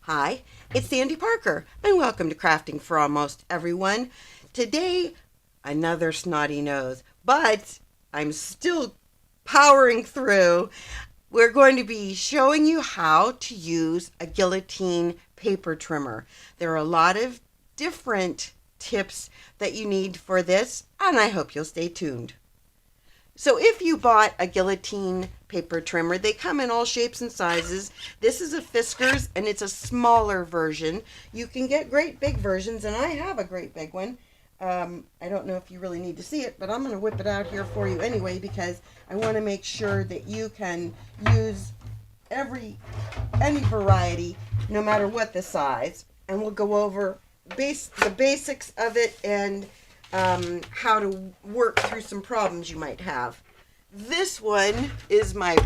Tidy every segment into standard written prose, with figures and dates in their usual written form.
Hi, it's Sandy Parker, and welcome to Crafting for Almost Everyone. Today, another snotty nose, but I'm still powering through. We're going to be showing you how to use a guillotine paper trimmer. There are a lot of different tips that you need for this, and I hope you'll stay tuned. So if you bought a guillotine paper trimmer, they come in all shapes and sizes. This is a Fisker's and it's a smaller version. You can get great big versions, and I have a great big one. I don't know if you really need to see it, but I'm going to whip it out here for you anyway because I want to make sure that you can use any variety, no matter what the size. And we'll go over the basics of it and how to work through some problems you might have. This one is my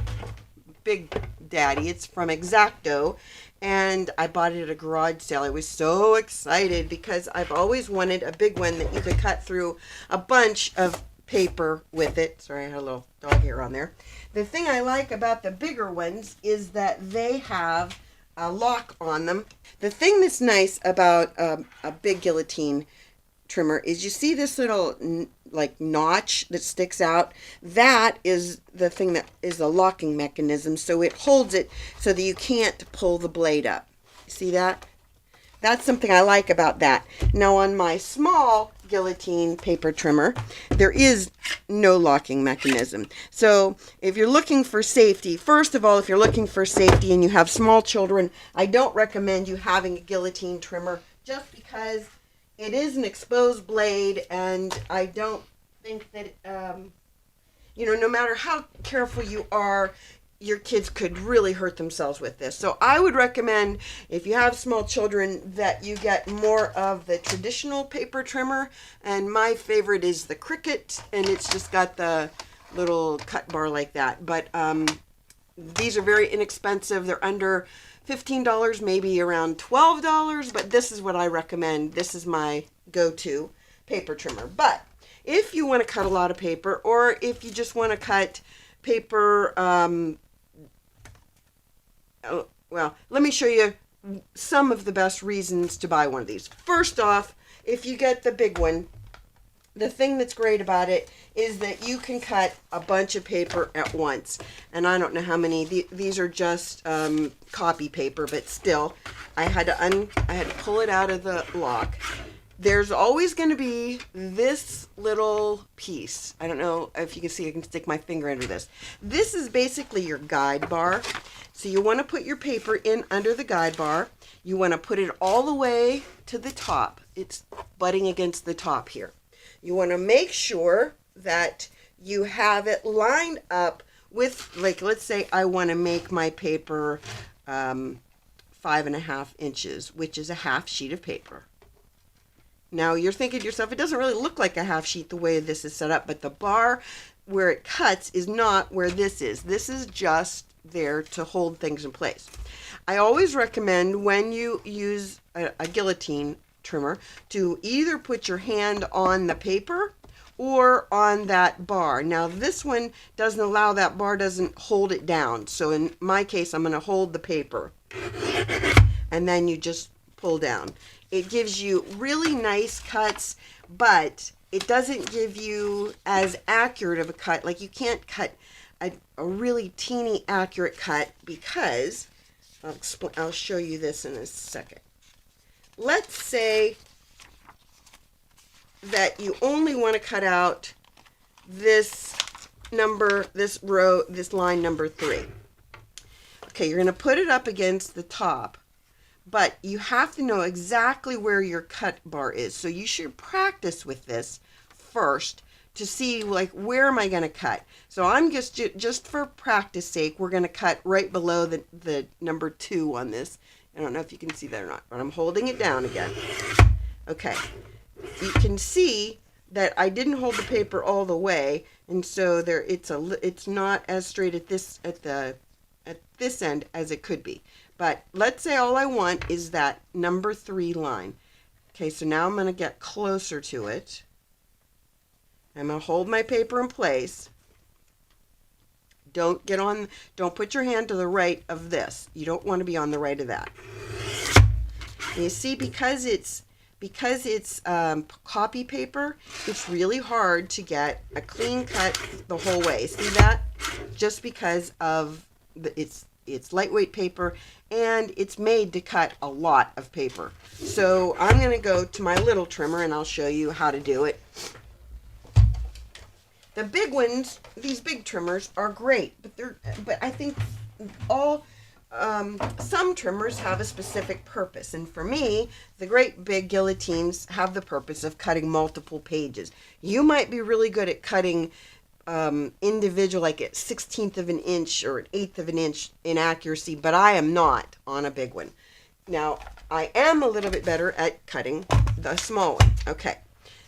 big daddy. It's from X-acto, and I bought it at a garage sale. I was so excited because I've always wanted a big one that you could cut through a bunch of paper with it. Sorry, I had a little dog hair on there. The thing I like about the bigger ones is that they have a lock on them. The thing that's nice about a big guillotine trimmer is you see this little like notch that sticks out. That is the thing that is a locking mechanism, so it holds it so that you can't pull the blade up. See that? That's something I like about that. Now on my small guillotine paper trimmer, there is no locking mechanism. So if you're looking for safety, first of all, if you're looking for safety and you have small children, I don't recommend you having a guillotine trimmer just because it is an exposed blade, and I don't think that, no matter how careful you are, your kids could really hurt themselves with this. So I would recommend, if you have small children, that you get more of the traditional paper trimmer. And my favorite is the Cricut, and it's just got the little cut bar like that. But these are very inexpensive. They're under $15, maybe around $12, but this is what I recommend. This is my go-to paper trimmer. But if you want to cut a lot of paper, or if you just want to cut paper, well, let me show you some of the best reasons to buy one of these. First off, if you get the big one, the thing that's great about it is that you can cut a bunch of paper at once. And I don't know how many. These are just copy paper, but still, I had to pull it out of the lock. There's always going to be this little piece. I don't know if you can see. I can stick my finger under this. This is basically your guide bar. So you want to put your paper in under the guide bar. You want to put it all the way to the top. It's butting against the top here. You want to make sure that you have it lined up with, like, let's say I want to make my paper 5.5 inches, which is a half sheet of paper. Now you're thinking to yourself, it doesn't really look like a half sheet the way this is set up, but the bar where it cuts is not where this is. This is just there to hold things in place. I always recommend, when you use a guillotine trimmer, to either put your hand on the paper or on that bar. Now this one doesn't allow, that bar doesn't hold it down. So in my case, I'm going to hold the paper and then you just pull down. It gives you really nice cuts, but it doesn't give you as accurate of a cut. Like, you can't cut a really teeny accurate cut because, I'll show you this in a second. Let's say that you only want to cut out this row, this line number 3. Okay, you're going to put it up against the top, but you have to know exactly where your cut bar is. So you should practice with this first to see, like, where am I going to cut. So I'm just for practice sake, we're going to cut right below the number 2 on this. I don't know if you can see that or not, but I'm holding it down again. Okay, you can see that I didn't hold the paper all the way, and so it's not as straight at this end as it could be. But let's say all I want is that number 3 line. Okay, so now I'm going to get closer to it. I'm going to hold my paper in place. Don't put your hand to the right of this. You don't want to be on the right of that. And you see, because it's copy paper, it's really hard to get a clean cut the whole way. See that? Just because of it's lightweight paper, and it's made to cut a lot of paper. So I'm going to go to my little trimmer and I'll show you how to do it. The big ones, these big trimmers are great, but I think some trimmers have a specific purpose, and for me, the great big guillotines have the purpose of cutting multiple pages. You might be really good at cutting individual, like a 1/16 of an inch or an 1/8 of an inch in accuracy, but I am not on a big one. Now, I am a little bit better at cutting the small one. Okay.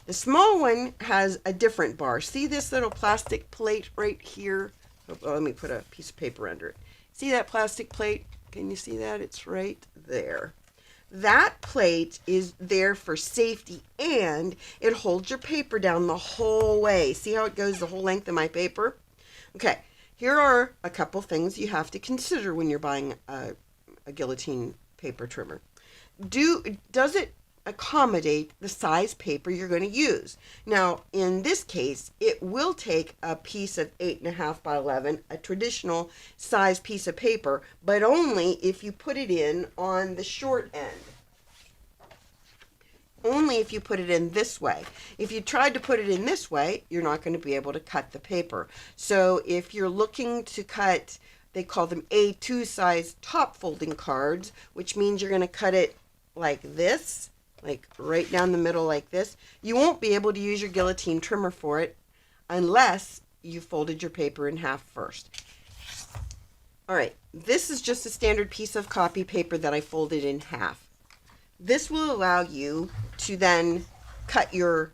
The small one has a different bar. See this little plastic plate right here? Oh, let me put a piece of paper under it. See that plastic plate? Can you see that? It's right there. That plate is there for safety, and it holds your paper down the whole way. See how it goes the whole length of my paper? Okay, here are a couple things you have to consider when you're buying a guillotine paper trimmer. Does it accommodate the size paper you're going to use? Now, in this case, it will take a piece of 8.5 by 11, a traditional size piece of paper, but only if you put it in on the short end. Only if you put it in this way. If you tried to put it in this way, you're not going to be able to cut the paper. So if you're looking to cut, they call them A2 size top folding cards, which means you're going to cut it like this, like right down the middle like this. You won't be able to use your guillotine trimmer for it unless you folded your paper in half first. All right, this is just a standard piece of copy paper that I folded in half. This will allow you to then cut your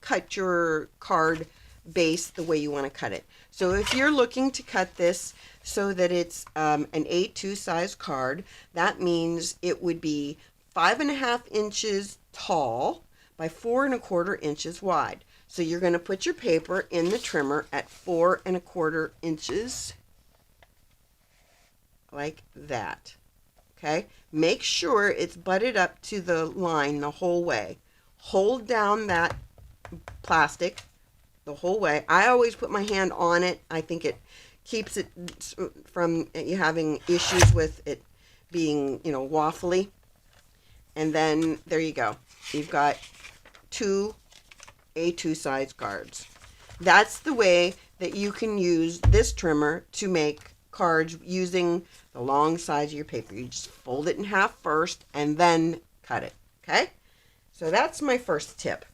card base the way you want to cut it. So if you're looking to cut this so that it's an A2 size card, that means it would be 5.5 inches tall by 4.25 inches wide. So you're going to put your paper in the trimmer at 4.25 inches, like that. Okay, make sure it's butted up to the line the whole way. Hold down that plastic the whole way. I always put my hand on it. I think it keeps it from you having issues with it being, waffly. And then there you go. You've got 2 A2 size cards. That's the way that you can use this trimmer to make cards using the long size of your paper. You just fold it in half first and then cut it. Okay? So that's my first tip.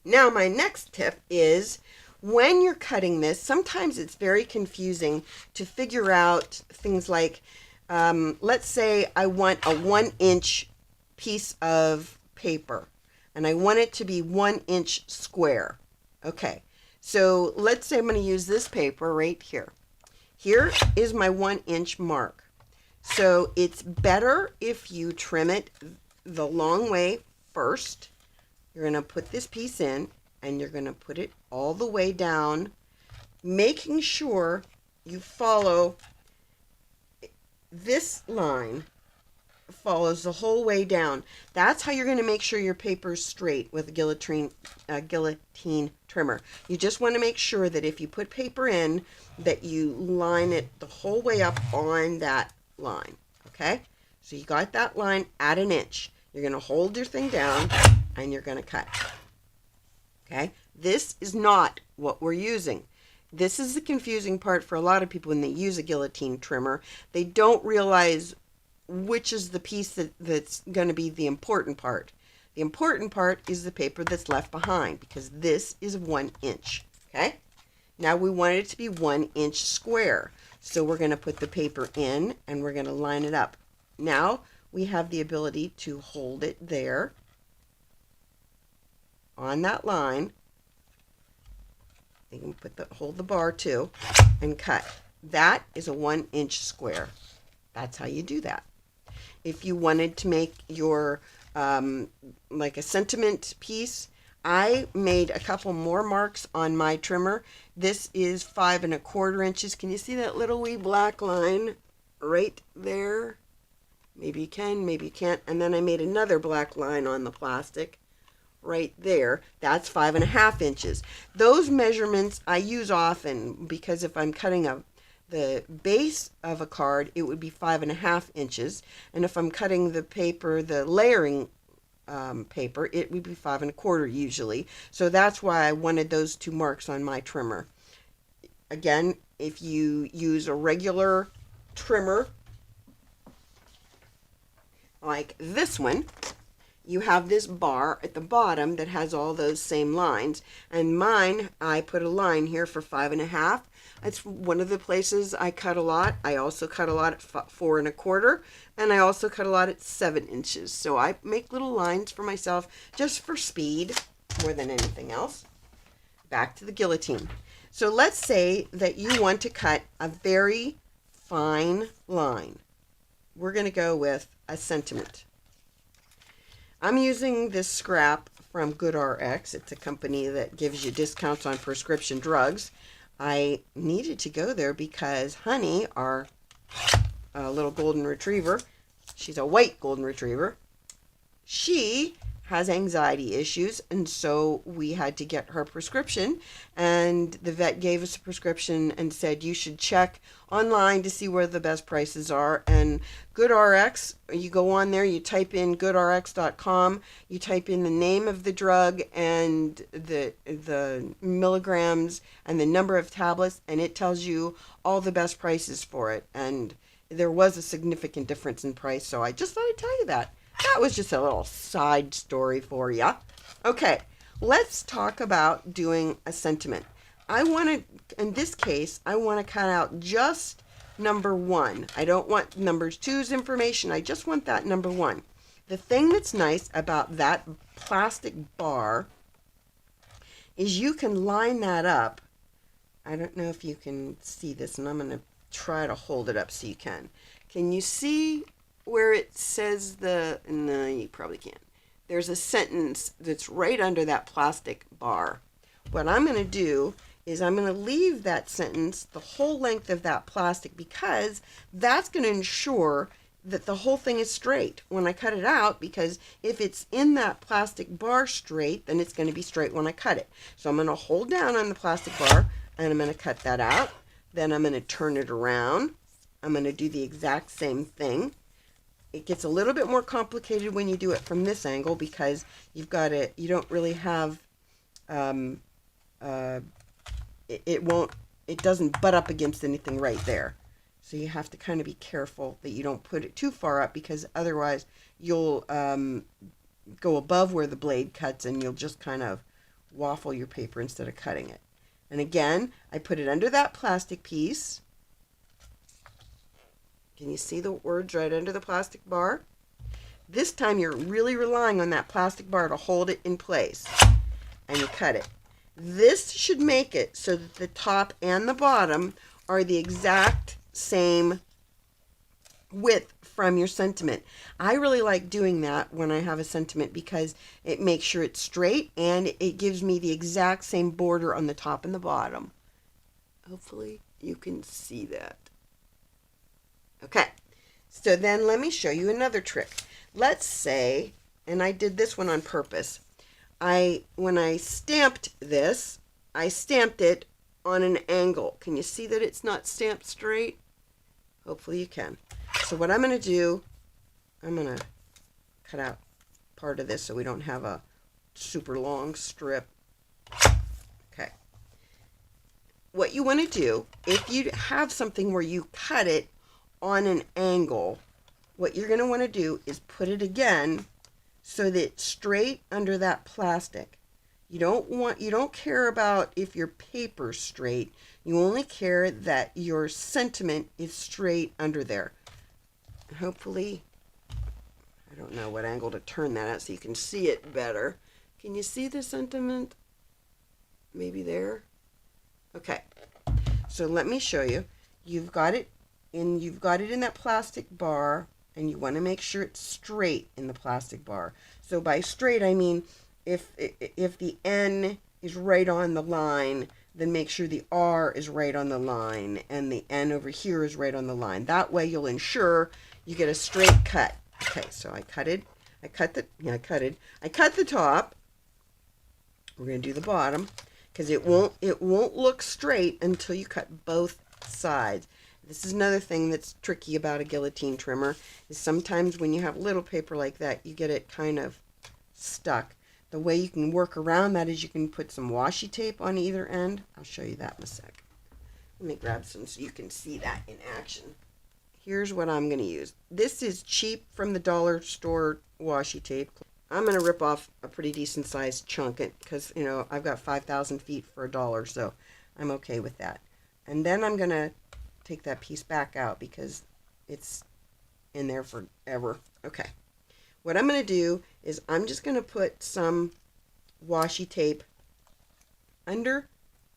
Now my next tip is, when you're cutting this, sometimes it's very confusing to figure out things like, let's say I want a 1-inch piece of paper and I want it to be 1 inch square. Okay, so let's say I'm going to use this paper right here. Here is my 1-inch mark. So it's better if you trim it the long way first. You're going to put this piece in and you're going to put it all the way down, making sure you follow this line, follows the whole way down. That's how you're going to make sure your paper's straight with a guillotine trimmer. You just want to make sure that if you put paper in, that you line it the whole way up on that line. Okay? So you got that line at 1 inch. You're going to hold your thing down and you're going to cut. Okay? This is not what we're using. This is the confusing part for a lot of people when they use a guillotine trimmer. They don't realize which is the piece that's going to be the important part. The important part is the paper that's left behind, because this is 1 inch. Okay? Now we want it to be 1 inch square. So we're going to put the paper in and we're going to line it up. Now we have the ability to hold it there on that line. You can hold the bar too and cut. That is a 1 inch square. That's how you do that. If you wanted to make your like a sentiment piece, I made a couple more marks on my trimmer. This is 5.25 inches. Can you see that little wee black line right there? Maybe you can, maybe you can't. And then I made another black line on the plastic right there. That's 5.5 inches. Those measurements I use often because if I'm cutting the base of a card, it would be 5.5 inches. And if I'm cutting the paper, the layering paper, it would be 5.25 usually. So that's why I wanted those two marks on my trimmer. Again, if you use a regular trimmer like this one, you have this bar at the bottom that has all those same lines. And mine, I put a line here for 5.5. It's one of the places I cut a lot. I also cut a lot at 4.25, and I also cut a lot at 7 inches. So I make little lines for myself just for speed more than anything else. Back to the guillotine. So let's say that you want to cut a very fine line. We're going to go with a centimeter. I'm using this scrap from GoodRx. It's a company that gives you discounts on prescription drugs. I needed to go there because Honey, our little golden retriever, she's a white golden retriever, she has anxiety issues, and so we had to get her prescription, and the vet gave us a prescription and said you should check online to see where the best prices are. And GoodRx, you go on there, you type in goodrx.com, you type in the name of the drug and the milligrams and the number of tablets, and it tells you all the best prices for it. And there was a significant difference in price, so I just thought I'd tell you that. That was just a little side story for you. Okay, let's talk about doing a sentiment. In this case, I want to cut out just number 1. I don't want numbers 2's information. I just want that number 1. The thing that's nice about that plastic bar is you can line that up. I don't know if you can see this, and I'm going to try to hold it up so you can. Can you see where it says no, you probably can't. There's a sentence that's right under that plastic bar. What I'm going to do is I'm going to leave that sentence the whole length of that plastic because that's going to ensure that the whole thing is straight when I cut it out, because if it's in that plastic bar straight, then it's going to be straight when I cut it. So I'm going to hold down on the plastic bar and I'm going to cut that out. Then I'm going to turn it around. I'm going to do the exact same thing. It gets a little bit more complicated when you do it from this angle because you don't really have, it doesn't butt up against anything right there. So you have to kind of be careful that you don't put it too far up, because otherwise you'll go above where the blade cuts and you'll just kind of waffle your paper instead of cutting it. And again, I put it under that plastic piece. Can you see the words right under the plastic bar? This time you're really relying on that plastic bar to hold it in place. And you cut it. This should make it so that the top and the bottom are the exact same width from your sentiment. I really like doing that when I have a sentiment because it makes sure it's straight and it gives me the exact same border on the top and the bottom. Hopefully you can see that. Okay, so then let me show you another trick. Let's say, and I did this one on purpose, when I stamped this, I stamped it on an angle. Can you see that it's not stamped straight? Hopefully you can. So what I'm going to do, I'm going to cut out part of this so we don't have a super long strip. Okay. What you want to do, if you have something where you cut it on an angle, what you're going to want to do is put it again so that it's straight under that plastic. You don't care about if your paper's straight. You only care that your sentiment is straight under there. Hopefully, I don't know what angle to turn that at so you can see it better. Can you see the sentiment? Maybe there? Okay. So let me show you. You've got it in that plastic bar, and you want to make sure it's straight in the plastic bar. So by straight, I mean if the N is right on the line, then make sure the R is right on the line, and the N over here is right on the line. That way you'll ensure you get a straight cut. Okay, so I cut the top. We're going to do the bottom because it won't look straight until you cut both sides. This is another thing that's tricky about a guillotine trimmer, is sometimes when you have little paper like that, you get it kind of stuck. The way you can work around that is you can put some washi tape on either end. I'll show you that in a sec. Let me grab some so you can see that in action. Here's what I'm going to use. This is cheap from the dollar store washi tape. I'm going to rip off a pretty decent sized chunk because, you know, I've got 5,000 feet for $1, so I'm okay with that. And then I'm going to take that piece back out because it's in there forever. Okay. What I'm going to do is I'm just going to put some washi tape under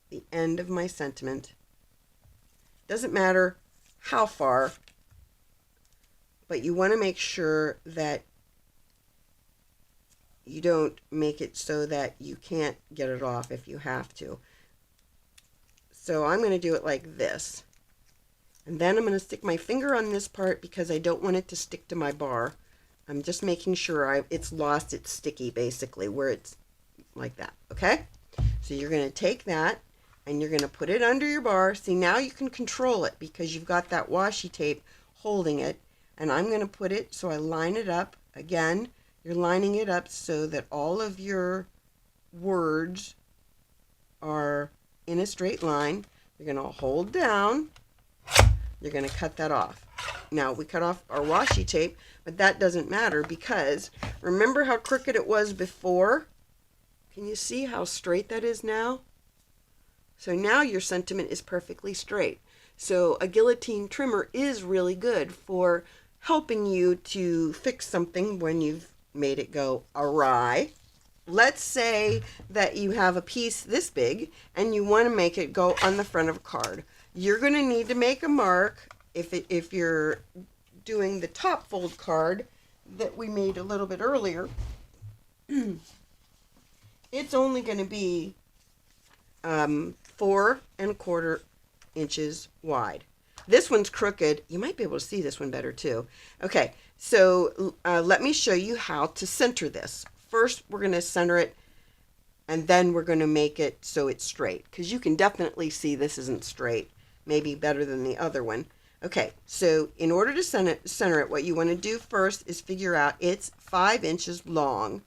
the end of my sentiment. Doesn't matter how far, but you want to make sure that you don't make it so that you can't get it off if you have to. So I'm going to do it like this. And then I'm going to stick my finger on this part because I don't want it to stick to my bar. I'm just making sure it's lost its sticky, basically, where it's like that. Okay? So you're going to take that and you're going to put it under your bar. See, now you can control it because you've got that washi tape holding it. And I'm going to put it so I line it up. Again, you're lining it up so that all of your words are in a straight line. You're going to hold down. You're going to cut that off. Now, we cut off our washi tape, but that doesn't matter because remember how crooked it was before? Can you see how straight that is now? So now your sentiment is perfectly straight. So a guillotine trimmer is really good for helping you to fix something when you've made it go awry. Let's say that you have a piece this big and you want to make it go on the front of a card. You're going to need to make a mark if you're doing the top fold card that we made a little bit earlier. It's only going to be 4¼ inches wide. This one's crooked. You might be able to see this one better too. Okay, so let me show you how to center this. First, we're going to center it, and then we're going to make it so it's straight, because you can definitely see this isn't straight. Maybe better than the other one. Okay, so in order to center it, what you want to do first is figure out it's 5 inches long,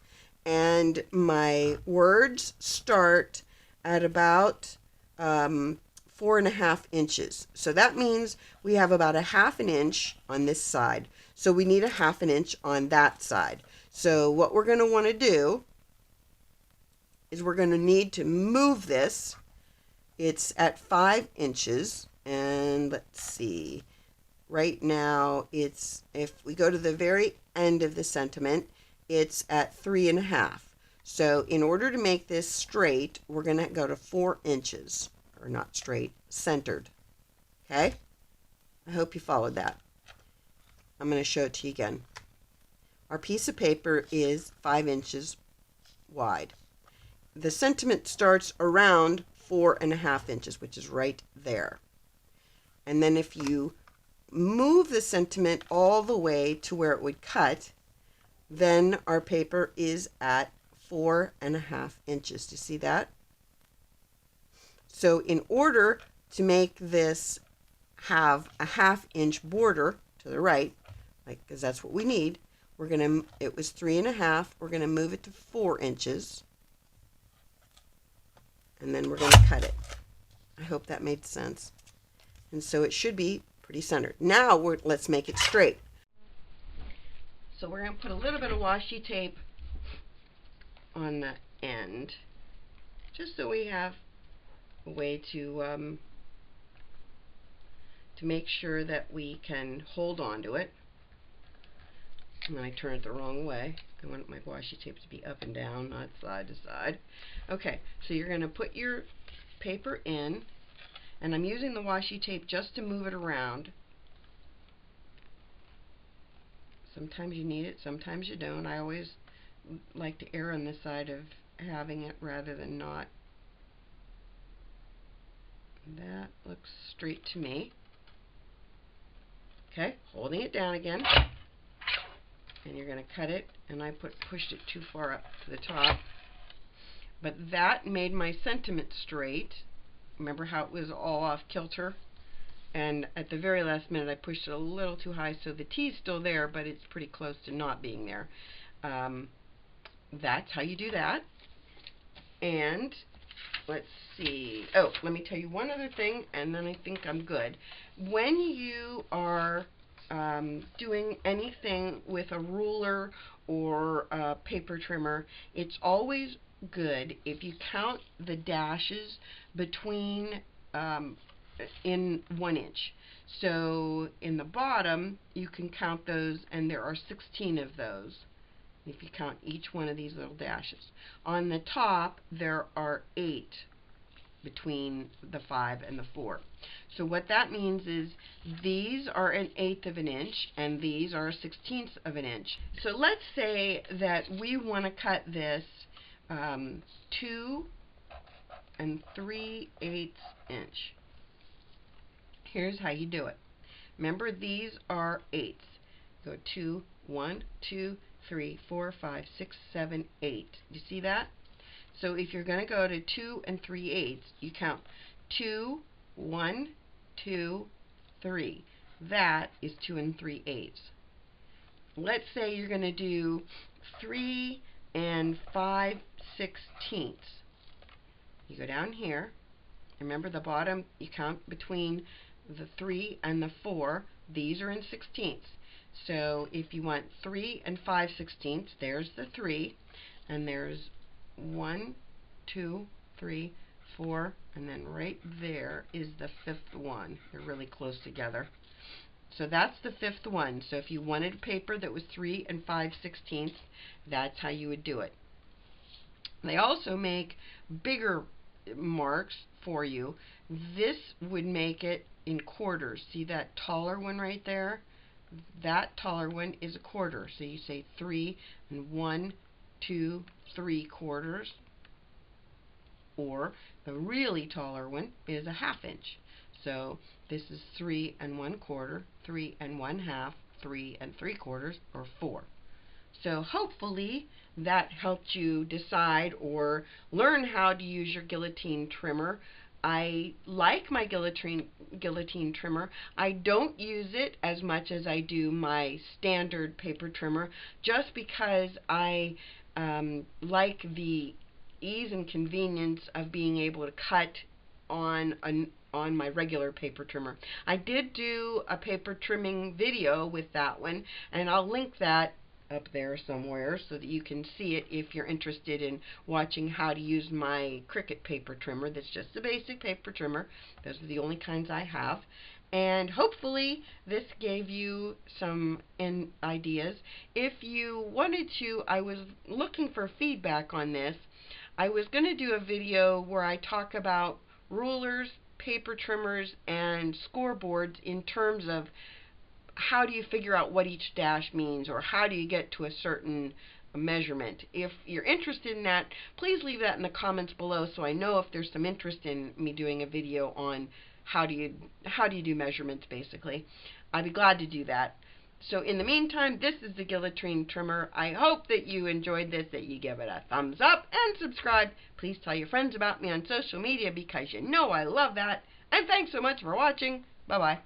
and my words start at about 4½ inches. So that means we have about 1/2 inch on this side. So we need 1/2 inch on that side. So what we're going to want to do is we're going to need to move this. It's at 5 inches. And let's see. Right now it's, if we go to the very end of the sentiment, it's at 3½. So in order to make this straight, we're going to go to 4 inches. Or not straight, centered. Okay? I hope you followed that. I'm going to show it to you again. Our piece of paper is 5 inches wide. The sentiment starts around 4½ inches, which is right there. And then if you move the sentiment all the way to where it would cut, then our paper is at 4½ inches. Do you see that? So in order to make this have a 1/2 inch border to the right, like, because that's what we need, we're going to, it was 3½, we're going to move it to 4 inches, and then we're going to cut it. I hope that made sense. And so it should be pretty centered. Now let's make it straight. So we're going to put a little bit of washi tape on the end, just so we have a way to make sure that we can hold on to it. And then I turn it the wrong way. I want my washi tape to be up and down, not side to side. Okay, so you're going to put your paper in, and I'm using the washi tape just to move it around. Sometimes you need it, sometimes you don't. I always like to err on the side of having it rather than not. That looks straight to me. Okay, holding it down again. And you're going to cut it, and I pushed it too far up to the top. But that made my sentiment straight. Remember how it was all off kilter? And at the very last minute I pushed it a little too high, so the T's still there, but it's pretty close to not being there. That's how you do that. And let's see. Oh, let me tell you one other thing, and then I think I'm good. When you are doing anything with a ruler or a paper trimmer, it's always good if you count the dashes between in 1 inch. So in the bottom you can count those, and there are 16 of those if you count each one of these little dashes. On the top there are 8 between the 5 and the 4. So what that means is these are 1/8 of an inch and these are 1/16 of an inch. So let's say that we want to cut this 2 3/8 inch. Here's how you do it. Remember, these are 8ths. Go 2, 1, 2, 3, 4, 5, 6, 7, 8. You see that? So if you're going to go to 2 3/8, you count 2, 1, 2, 3. That is 2 3/8. Let's say you're going to do 3 5/16. You go down here. Remember, the bottom you count between the 3 and the 4. These are in 16ths. So if you want 3 5/16, there's the 3, and there's 1, 2, 3, 4, and then right there is the 5th one. They're really close together. So that's the 5th one. So if you wanted paper that was 3 5/16, that's how you would do it. They also make bigger marks for you. This would make it in quarters. See that taller one right there? That taller one is a quarter. So you say 3 1, 2, 3/4. Or the really taller one is a 1/2 inch. So this is 3 1/4, 3 1/2, 3 3/4, or 4. So hopefully that helped you decide or learn how to use your guillotine trimmer. I like my guillotine trimmer. I don't use it as much as I do my standard paper trimmer, just because I like the ease and convenience of being able to cut on my regular paper trimmer. I did do a paper trimming video with that one, and I'll link that up there somewhere so that you can see it if you're interested in watching how to use my Cricut paper trimmer. That's just a basic paper trimmer. Those are the only kinds I have. And hopefully this gave you some ideas. If you wanted to, I was looking for feedback on this. I was going to do a video where I talk about rulers, paper trimmers, and scoreboards in terms of how do you figure out what each dash means, or how do you get to a certain measurement. If you're interested in that, please leave that in the comments below so I know if there's some interest in me doing a video on how do you do measurements, basically. I'd be glad to do that. So in the meantime, this is the Guillotine trimmer. I hope that you enjoyed this, that you give it a thumbs up and subscribe. Please tell your friends about me on social media because you know I love that. And thanks so much for watching. Bye-bye.